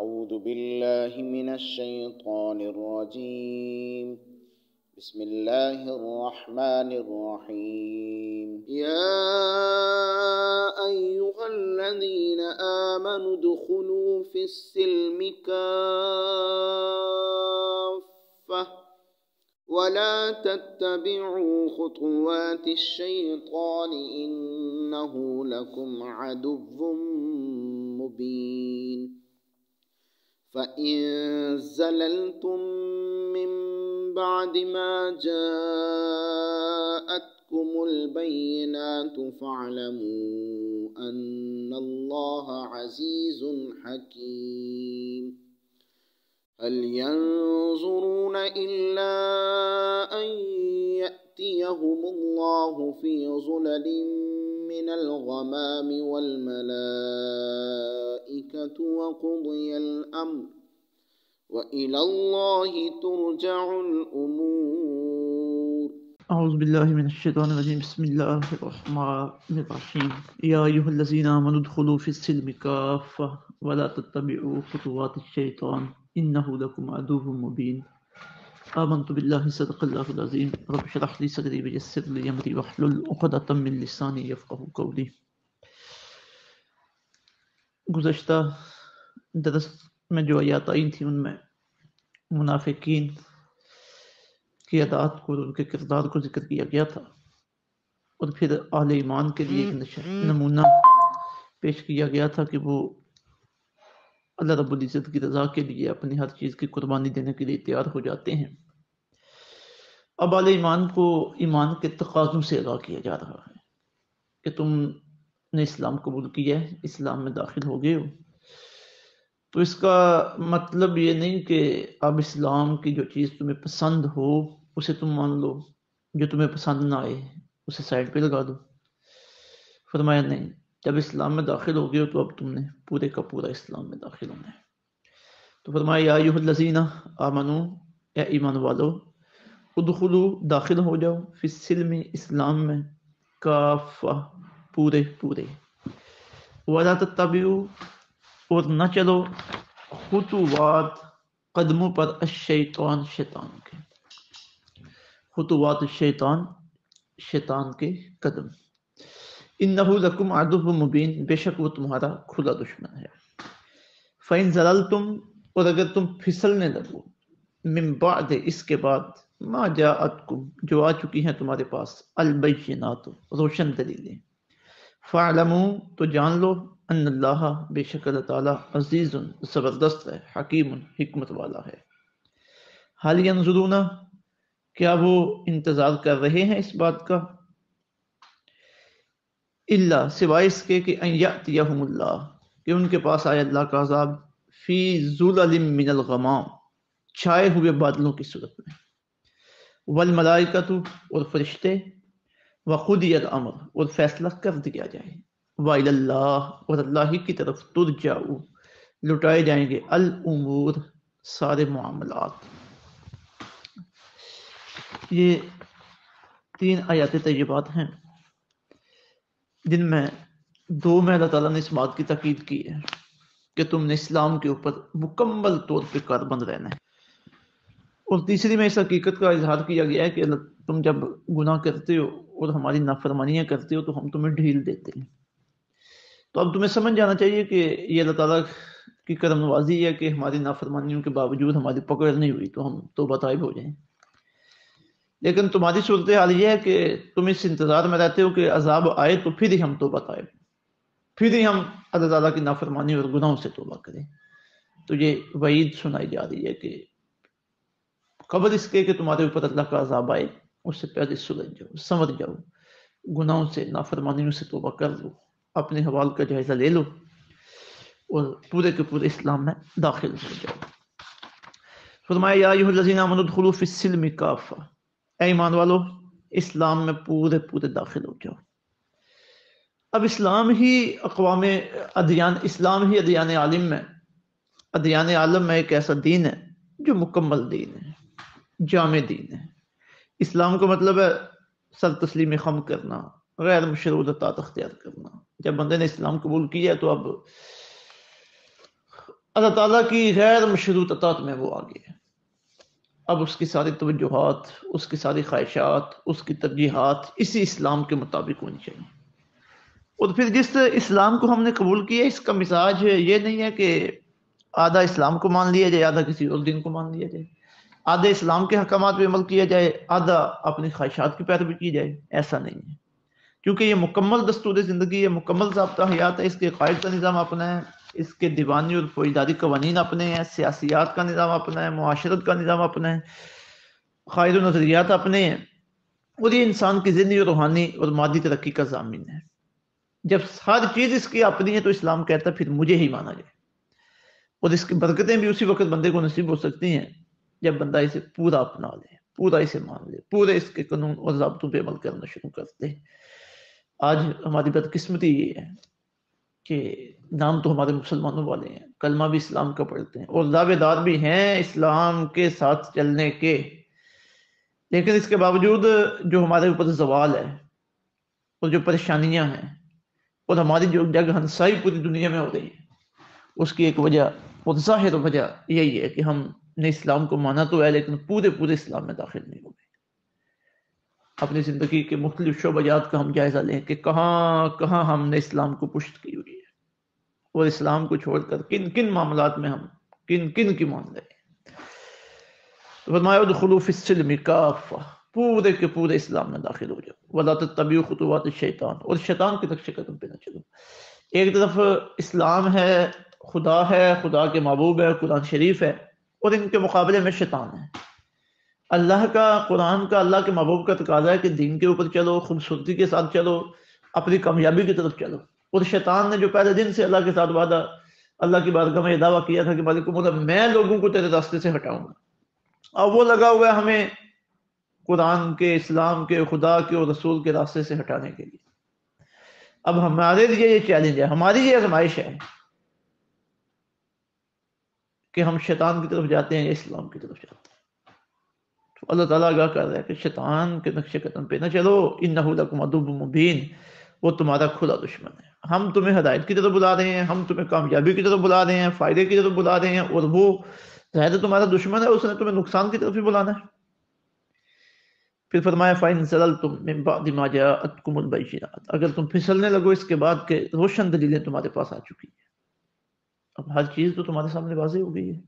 أعوذ بالله من الشيطان الرجيم. بسم الله الرحمن الرحيم. يا أيها الذين آمنوا ادخلوا في السلم كافة ولا تتبعوا خطوات الشيطان إنه لكم عدو مبين. فإن زللتم من بعد ما جاءتكم البينات فاعلموا أن الله عزيز حكيم. هل ينظرون إلا أن يأتيهم الله في ظلل من الغمام والملائكة وقضي الأمر وإلى الله ترجع الأمور. أعوذ بالله من الشيطان الرجيم. بسم الله الرحمن الرحيم. يا أيها الذين آمنوا ادخلوا في السلم كافة ولا تتبعوا خطوات الشيطان إنه لكم عدو مبين. آمنت بالله صدق الله العظيم. رب اشرح لي صدري ويسر لي أمري واحلل عقدة من لساني يفقهوا قولي. گزشتہ درس میں جو آیات آئی تھیں ان میں منافقین کی عادات کو اور ان کے کردار کو ذکر کیا گیا تھا، اور پھر اہل ایمان کے لیے ایک نمونہ پیش کیا گیا تھا کہ وہ اللہ رب العزت کی رضا کے لیے اپنی ہر چیز کی قربانی دینے کے لیے تیار ہو جاتے ہیں۔ اب اہل ایمان کو ایمان کے تقاضوں سے آگاہ کیا جا رہا ہے کہ تم نے اسلام قبول کیا ہے، اسلام میں داخل ہو گئے ہو، تو اس کا مطلب یہ نہیں کہ اب اسلام کی جو چیز تمہیں پسند ہو اسے تم مان لو، جو تمہیں پسند نہ آئے اسے سائڈ پہ لگا دو۔ فرمایا نہیں، جب اسلام میں داخل ہو گئے ہو تو اب تم نے پورے کا پورا اسلام میں داخل ہونا ہے۔ تو فرمایا یا ایھا الذین آمنو، اے ایمان والو، ادخلوا، داخل ہو جاؤ، فی السلم، اسلام میں، کافہ، پورے پورے، ولا تتبعوا، اور نہ چلو، خطوات، قدموں پر، الشیطان، شیطان کے، خطوات الشیطان، شیطان کے قدم، انہ لکم عدو مبین، بے شک وہ تمہارا کھلا دشمن ہے۔ فإن زللتم، اور اگر تم پھسلنے لگو، من بعد، اس کے بعد، ما جاءتکم، جو آ چکی ہیں تمہارے پاس، البینات، روشن دلیلیں، فاعلموا، تو جان لو، ان اللہ، بے شک اللہ تعالیٰ، عزیز، زبردست ہے، حکیم، حکمت والا ہے۔ حال ینظرون، کیا وہ انتظار کر رہے ہیں اس بات کا، الا، سوائے اس کے کہ ان یأتیہم اللہ، کہ ان کے پاس آئے اللہ کا عذاب، فی ظلل من الغمام، چھائے ہوئے بادلوں کی صورت میں، والملائکۃ، اور فرشتے، وقضی الامر، اور فیصلہ کر دیا جائے، وإلی اللہ، اور اللہ ہی کی طرف، ترجع، لٹائے جائیں گے، الامور، سارے معاملات۔ یہ 3 آیات طیبات ہیں جن میں 2 میں اللہ تعالیٰ نے اس بات کی تاکید کی ہے کہ تم نے اسلام کے اوپر مکمل طور پہ کاربند رہنا ہے، اور تیسری میں اس حقیقت کا اظہار کیا گیا ہے کہ تم جب گناہ کرتے ہو اور ہماری نافرمانیاں کرتے ہو تو ہم تمہیں ڈھیل دیتے ہیں۔ تو اب تمہیں سمجھ جانا چاہیے کہ یہ اللہ تعالیٰ کی کرم نوازی ہے کہ ہماری نافرمانیوں کے باوجود ہماری پکڑ نہیں ہوئی تو ہم توبہ طائب ہو جائیں، لیکن تمہاری صورتحال یہ ہے کہ تم اس انتظار میں رہتے ہو کہ عذاب آئے تو پھر ہی ہم توبہ طائب، پھر ہی ہم اللہ تعالیٰ کی نافرمانی اور گناہوں سے توبہ کریں۔ تو یہ وعید سنائی جا رہی ہے کہ قبل اس کے کہ تمہارے اوپر اللہ کا عذاب آئے اس سے پہلے سلجھ جاؤ، سمجھ جاؤ، گناہوں سے، نافرمانیوں سے توبہ کر لو، اپنے حوال کا جائزہ لے لو اور پورے کے پورے اسلام میں داخل ہو جاؤ۔ فرمایا یا ایھا الذین آمنوا ادخلوا فی السلم کافہ، اے ایمان والو، اسلام میں پورے پورے داخل ہو جاؤ۔ اب اسلام ہی اقوام ادیان، اسلام ہی ادیان عالم میں، ادیان عالم میں ایک ایسا دین ہے جو مکمل دین ہے، جامع دین ہے۔ اسلام کا مطلب ہے سر تسلیم خم کرنا، غیر مشروط اطاعت اختیار کرنا۔ جب بندے نے اسلام قبول کیا تو اب اللہ تعالیٰ کی غیر مشروط اطاعت میں وہ آگے ہے. اب اس کی ساری توجہات، اس کی ساری خواہشات، اس کی ترجیحات اسی اسلام کے مطابق ہونی چاہیے. اور پھر جس اسلام کو ہم نے قبول کیا، اس کا مزاج یہ نہیں ہے کہ آدھا اسلام کو مان لیا جائے، آدھا کسی اور دین کو مان لیا جائے، آدھا اسلام کے حکامات پہ عمل کیا جائے، آدھا اپنی خواہشات کی پیروی کی جائے. ایسا نہیں ہے، کیونکہ یہ مکمل دستور زندگی ہے، مکمل ضابطہ حیات ہے. اس کے قائد کا نظام اپنا ہے، اس کے دیوانی اور فوجداری قوانین اپنے ہیں، سیاسیات کا نظام اپنا ہے، معاشرت کا نظام اپنا ہے، قائد و نظریات اپنے ہیں. اور یہ انسان کی ذہنی اور روحانی اور مادی ترقی کا ضامن ہے. جب ہر چیز اس کی اپنی ہے تو اسلام کہتا ہے پھر مجھے ہی مانا جائے. اور اس کی برکتیں بھی اسی وقت بندے کو نصیب ہو سکتی ہیں جب بندہ اسے پورا اپنا لے، پورا اسے مان لے، پورے اس کے قانون اور ضابطوں پہ عمل کرنا شروع کر دے. آج ہماری بدقسمتی یہ ہے کہ نام تو ہمارے مسلمانوں والے ہیں، کلمہ بھی اسلام کا پڑھتے ہیں اور دعوے دار بھی ہیں اسلام کے ساتھ چلنے کے، لیکن اس کے باوجود جو ہمارے اوپر زوال ہے اور جو پریشانیاں ہیں اور ہماری جو جگ ہنسائی پوری دنیا میں ہو رہی ہے، اس کی ایک وجہ اور ظاہر وجہ یہی ہے کہ ہم نے اسلام کو مانا تو ہے لیکن پورے اسلام میں داخل نہیں ہو گئے. اپنی زندگی کے مختلف شعبات کا ہم جائزہ لیں کہ کہاں کہاں ہم نے اسلام کو پشت کی ہوئی ہے اور اسلام کو چھوڑ کر کن کن معاملات میں ہم کن کن کی مان رہے ہیں. فرمایا ادخلوا فی السلم کافہ، پورے کے پورے اسلام میں داخل ہو جاؤ. ولا تتبعوا خطوات الشیطان، اور شیطان کے نقش قدم پہ نہ چلو. ایک طرف اسلام ہے، خدا کے محبوب ہے، قرآن شریف ہے، اور ان کے مقابلے میں شیطان ہے. اللہ کا قرآن کا، اللہ کے محبوب کا تقاضا ہے کہ دین کے اوپر چلو، خوبصورتی کے ساتھ چلو، اپنی کامیابی کی طرف چلو. اور شیطان نے جو پہلے دن سے اللہ کے ساتھ وعدہ، اللہ کی بارگاہ میں یہ دعویٰ کیا تھا کہ مالک الملک میں لوگوں کو تیرے راستے سے ہٹاؤں گا، اب وہ لگا ہوا ہے ہمیں قرآن کے، اسلام کے، خدا کے اور رسول کے راستے سے ہٹانے کے لیے. اب ہمارے لیے یہ چیلنج ہے، ہماری یہ آزمائش ہے کہ ہم شیطان کی طرف جاتے ہیں یا اسلام کی طرف جاتے ہیں. تو اللہ تعالیٰ آگاہ کر رہا ہے کہ شیطان کے نقش قدم پہ نہ چلو، انہ لکم عدو مبین، وہ تمہارا کھلا دشمن ہے. ہم تمہیں ہدایت کی طرف بلا رہے ہیں، ہم تمہیں کامیابی کی طرف بلا رہے ہیں، فائدے کی طرف بلا رہے ہیں، اور وہ ظاہر تمہارا دشمن ہے، اس نے تمہیں نقصان کی طرف ہی بلانا ہے. پھر فرمایا فَإِن زَلَلْتُم مِّن بَعْدِ مَا جَاءَتْكُمُ الْبَيِّنَاتُ، اگر تم پھسلنے لگو اس کے بعد کہ روشن دلیلیں تمہارے پاس آ چکی ہیں. اب ہر چیز تو تمہارے سامنے واضح ہو گئی ہے،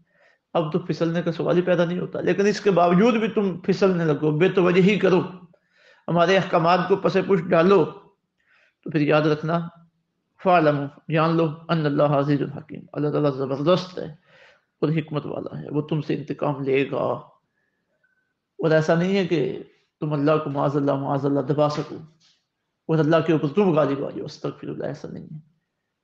اب تو پھسلنے کا سوال ہی پیدا نہیں ہوتا. لیکن اس کے باوجود بھی تم پھسلنے لگو، بے توجہ ہی کرو، ہمارے احکامات کو پس پش ڈالو، تو پھر یاد رکھنا فَاعْلَمُوا، جان لو، ان اللہ عزیز الحکیم، اللہ تعالیٰ زبردست ہے اور حکمت والا ہے، وہ تم سے انتقام لے گا. اور ایسا نہیں ہے کہ تم اللہ کو معاذ اللہ دبا سکو اور اللہ کے اوپر تم غالب آ جاؤ، استغفر اللہ، ایسا نہیں ہے.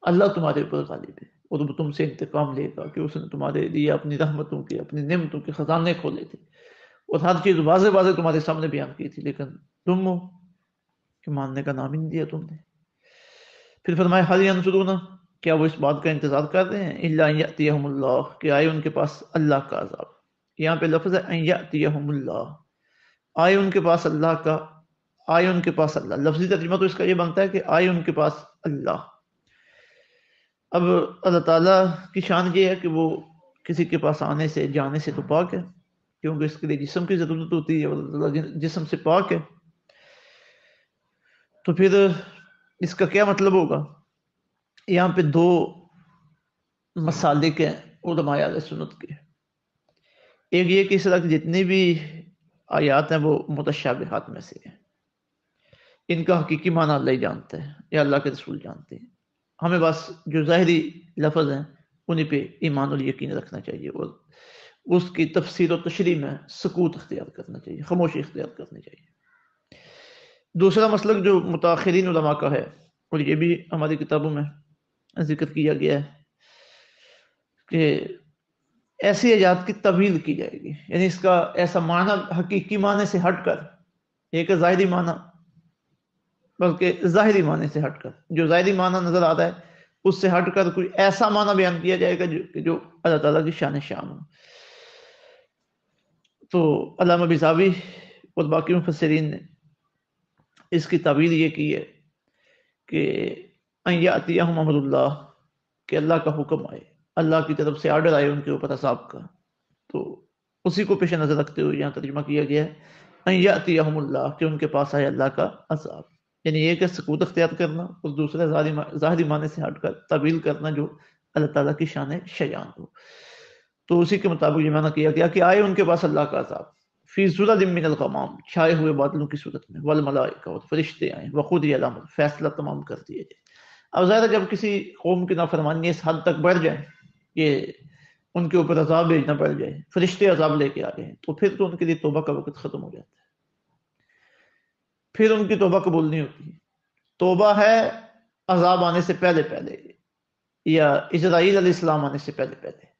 اللہ تمہارے اوپر غالب ہے اور وہ تم سے انتقام لے گا کہ اس نے تمہارے لیے اپنی رحمتوں کے، اپنی نعمتوں کے خزانے کھولے تھے اور ہر چیز واضح واضح تمہارے سامنے بیان کی تھی، لیکن تم ہو کہ ماننے کا نام ہی نہیں دیا تم نے. پھر فرمایا حل ینظرون، کیا وہ اس بات کا انتظار کر رہے ہیں الا ان یاتیہم اللہ، کہ آئے ان کے پاس اللہ کا عذاب. یہاں پہ لفظ ہے ان یاتیہم اللہ، آئے ان کے پاس اللہ کا، آئے ان کے پاس اللہ. لفظی ترجمہ تو اس کا یہ بنتا ہے کہ آئے ان کے پاس اللہ. اب اللہ تعالیٰ کی شان یہ ہے کہ وہ کسی کے پاس آنے سے، جانے سے تو پاک ہے، کیونکہ اس کے لیے جسم کی ضرورت ہوتی ہے اور اللہ جسم سے پاک ہے. تو پھر اس کا کیا مطلب ہوگا؟ یہاں پہ دو مسالک ہیں علماء اہل سنت کے. ایک یہ کہ اس طرح کی جتنی بھی آیات ہیں وہ متشابہات میں سے ہیں، ان کا حقیقی معنی اللہ ہی جانتا ہے یا اللہ کے رسول جانتے ہیں. ہمیں بس جو ظاہری لفظ ہیں انہیں پہ ایمان اور یقین رکھنا چاہیے اور اس کی تفسیر و تشریح میں سکوت اختیار کرنا چاہیے، خاموشی اختیار کرنی چاہیے. دوسرا مسلک جو متاخرین علماء کا ہے، اور یہ بھی ہماری کتابوں میں ذکر کیا گیا ہے، کہ ایسی ایجاد کی طویل کی جائے گی، یعنی اس کا ایسا معنی حقیقی معنی سے ہٹ کر، ایک ظاہری معنی، بلکہ ظاہری معنی سے ہٹ کر، جو ظاہری معنی نظر آتا ہے اس سے ہٹ کر کوئی ایسا معنی بیان کیا جائے گا جو اللہ تعالیٰ کی شان شان ہو. تو علامہ بیضاوی اور باقی مفسرین نے اس کی تعبیر یہ کی ہے کہ ان یاتیہم امر اللہ، کہ اللہ کا حکم آئے، اللہ کی طرف سے آرڈر آئے ان کے اوپر عذاب کا، تو اسی کو پیش نظر رکھتے ہوئے یہاں ترجمہ کیا گیا ہے ان یاتیہم اللہ، کہ ان کے پاس آئے اللہ کا عذاب، یعنی یہ کہ سکوت اختیار کرنا، اور دوسرا ظاہری معنی سے ہٹ کر تعویل کرنا جو اللہ تعالیٰ کی شان شیان ہو، تو اسی کے مطابق یہ معنی کیا گیا کہ آئے ان کے پاس اللہ کا عذاب فی ظلل من الغمام، چھائے ہوئے بادلوں کی صورت میں، والملائکہ، اور فرشتے آئے، وقضی الامر، فیصلہ تمام کر دیا جائے۔ اب ظاہر ہے جب کسی قوم کی نافرمانی اس حد تک بڑھ جائے کہ ان کے اوپر عذاب بھیجنا پڑ جائے، فرشتے عذاب لے کے آ گئے، تو پھر تو ان کے لیے توبہ کا وقت ختم ہو جاتا ہے، پھر ان کی توبہ قبول نہیں ہوتی۔ توبہ ہے عذاب آنے سے پہلے پہلے، یا اسرائیل علیہ السلام آنے سے پہلے پہلے،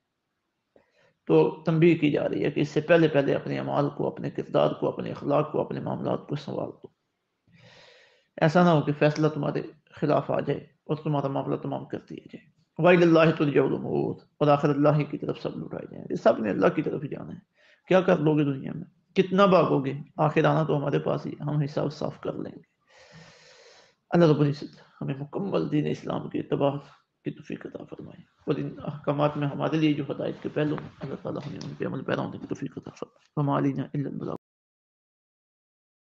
تو تنبیہ کی جا رہی ہے کہ اس سے پہلے پہلے اپنے اعمال کو، اپنے کردار کو، اپنے اخلاق کو، اپنے معاملات کو سنوار دو، ایسا نہ ہو کہ فیصلہ تمہارے خلاف آ جائے اور تمہارا معاملہ تمام کر دیا جائے۔ وَإِلَى اللَّهِ تُرْجَعُ الْأُمُورُ، اور آخر اللہ ہی کی طرف سب لوٹائے جائیں گے، سب نے اللہ کی طرف ہی جانا ہے۔ کیا کر لو گے دنیا میں، کتنا بھاگو گے، آخر آنا تو ہمارے پاس ہی، ہم حساب صاف کر لیں گے۔ اللہ رب العزت ہمیں مکمل دین اسلام کے اتباع کی توفیق عطا فرمائے، اور ان احکامات میں ہمارے لیے جو ہدایت کے پہلو ہیں اللہ تعالیٰ ہمیں ان پہ عمل پیرا ہونے کی توفیق عطا فرمائے۔ وما علینا الا البلاغ۔